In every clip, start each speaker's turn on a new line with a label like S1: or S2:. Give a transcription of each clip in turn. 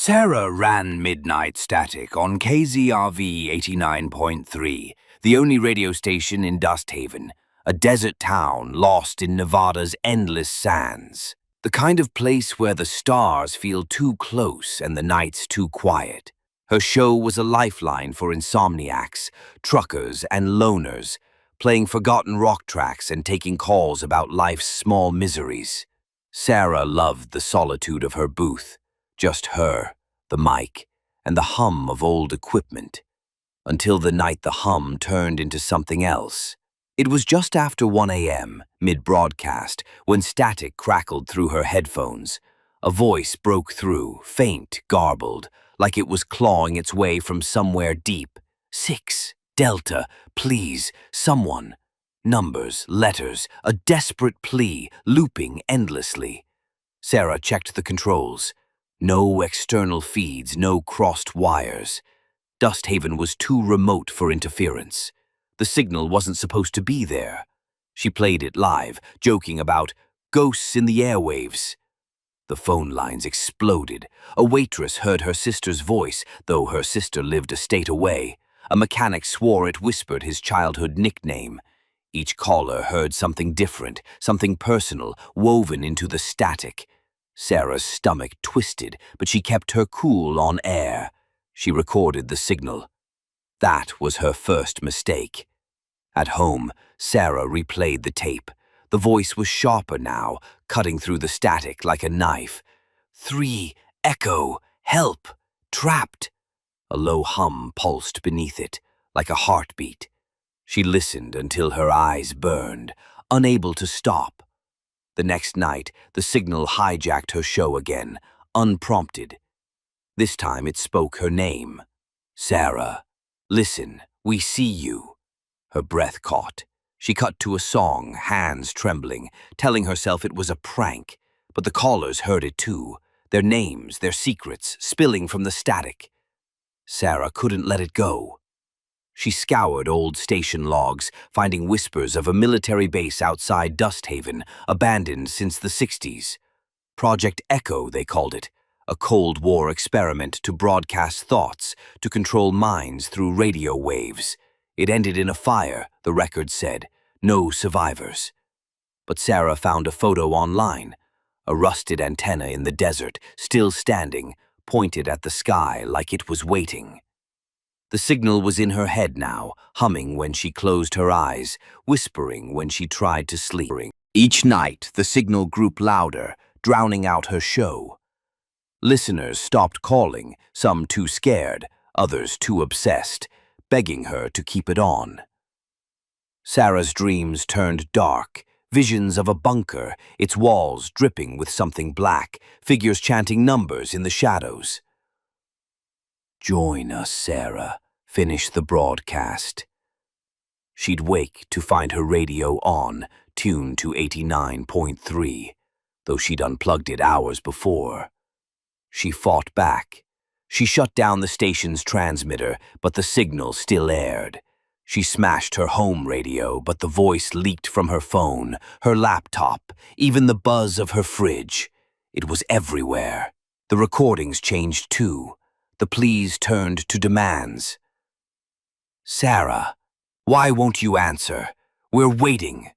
S1: Sarah ran midnight static on KZRV 89.3, the only radio station in Dusthaven, a desert town lost in Nevada's endless sands. The kind of place where the stars feel too close and the nights too quiet. Her show was a lifeline for insomniacs, truckers, and loners, playing forgotten rock tracks and taking calls about life's small miseries. Sarah loved the solitude of her booth. Just her, the mic, and the hum of old equipment. Until the night the hum turned into something else. It was just after 1 a.m., mid-broadcast, when static crackled through her headphones. A voice broke through, faint, garbled, like it was clawing its way from somewhere deep. 6, Delta, please, someone. Numbers, letters, a desperate plea, looping endlessly. Sarah checked the controls. No external feeds, no crossed wires. Dusthaven was too remote for interference. The signal wasn't supposed to be there. She played it live, joking about ghosts in the airwaves. The phone lines exploded. A waitress heard her sister's voice, though her sister lived a state away. A mechanic swore it whispered his childhood nickname. Each caller heard something different, something personal, woven into the static. Sarah's stomach twisted, but she kept her cool on air. She recorded the signal. That was her first mistake. At home, Sarah replayed the tape. The voice was sharper now, cutting through the static like a knife. 3, echo, help, trapped. A low hum pulsed beneath it, like a heartbeat. She listened until her eyes burned, unable to stop. The next night, the signal hijacked her show again, unprompted. This time it spoke her name. Sarah. Listen, we see you. Her breath caught. She cut to a song, hands trembling, telling herself it was a prank. But the callers heard it too, their names, their secrets, spilling from the static. Sarah couldn't let it go. She scoured old station logs, finding whispers of a military base outside Dusthaven, abandoned since the 60s. Project Echo, they called it, a Cold War experiment to broadcast thoughts, to control minds through radio waves. It ended in a fire, the record said. No survivors. But Sarah found a photo online, a rusted antenna in the desert, still standing, pointed at the sky like it was waiting. The signal was in her head now, humming when she closed her eyes, whispering when she tried to sleep. Each night, the signal grew louder, drowning out her show. Listeners stopped calling, some too scared, others too obsessed, begging her to keep it on. Sarah's dreams turned dark, visions of a bunker, its walls dripping with something black, figures chanting numbers in the shadows. Join us, Sarah, finished the broadcast. She'd wake to find her radio on, tuned to 89.3, though she'd unplugged it hours before. She fought back. She shut down the station's transmitter, but the signal still aired. She smashed her home radio, but the voice leaked from her phone, her laptop, even the buzz of her fridge. It was everywhere. The recordings changed too. The pleas turned to demands. Sarah, why won't you answer? We're waiting.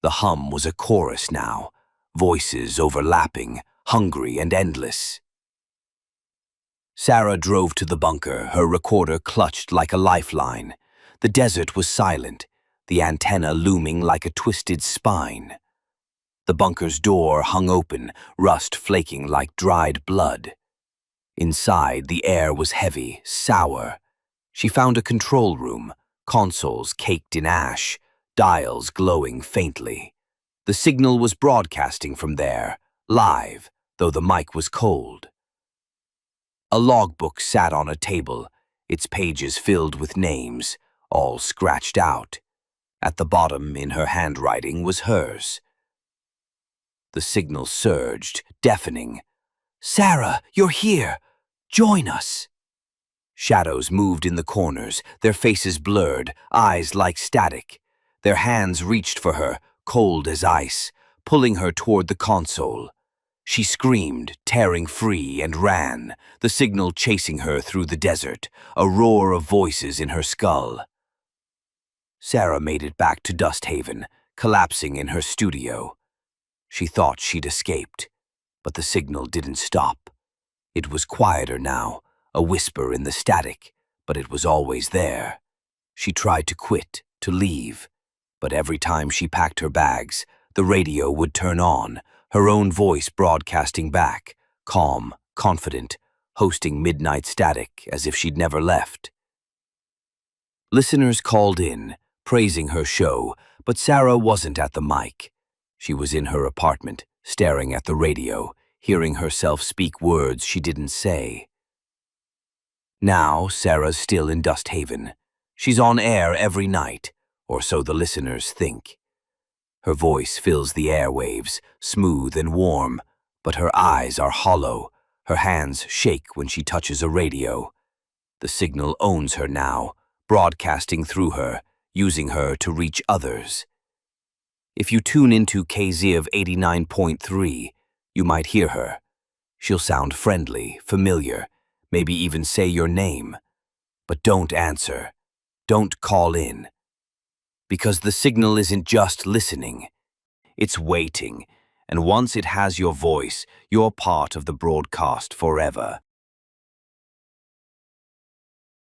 S1: The hum was a chorus now, voices overlapping, hungry and endless. Sarah drove to the bunker, her recorder clutched like a lifeline. The desert was silent, the antenna looming like a twisted spine. The bunker's door hung open, rust flaking like dried blood. Inside, the air was heavy, sour. She found a control room, consoles caked in ash, dials glowing faintly. The signal was broadcasting from there, live, though the mic was cold. A logbook sat on a table, its pages filled with names, all scratched out. At the bottom, in her handwriting, was hers. The signal surged, deafening. Sarah, you're here! Join us! Shadows moved in the corners, their faces blurred, eyes like static. Their hands reached for her, cold as ice, pulling her toward the console. She screamed, tearing free, and ran, the signal chasing her through the desert, a roar of voices in her skull. Sarah made it back to Dusthaven, collapsing in her studio. She thought she'd escaped, but the signal didn't stop. It was quieter now, a whisper in the static, but it was always there. She tried to quit, to leave, but every time she packed her bags, the radio would turn on, her own voice broadcasting back, calm, confident, hosting midnight static as if she'd never left. Listeners called in, praising her show, but Sarah wasn't at the mic. She was in her apartment, staring at the radio, hearing herself speak words she didn't say. Now, Sarah's still in Dusthaven. She's on air every night, or so the listeners think. Her voice fills the airwaves, smooth and warm, but her eyes are hollow, her hands shake when she touches a radio. The signal owns her now, broadcasting through her, using her to reach others. If you tune into KZRV 89.3, you might hear her. She'll sound friendly, familiar, maybe even say your name. But don't answer. Don't call in. Because the signal isn't just listening. It's waiting, and once it has your voice, you're part of the broadcast forever.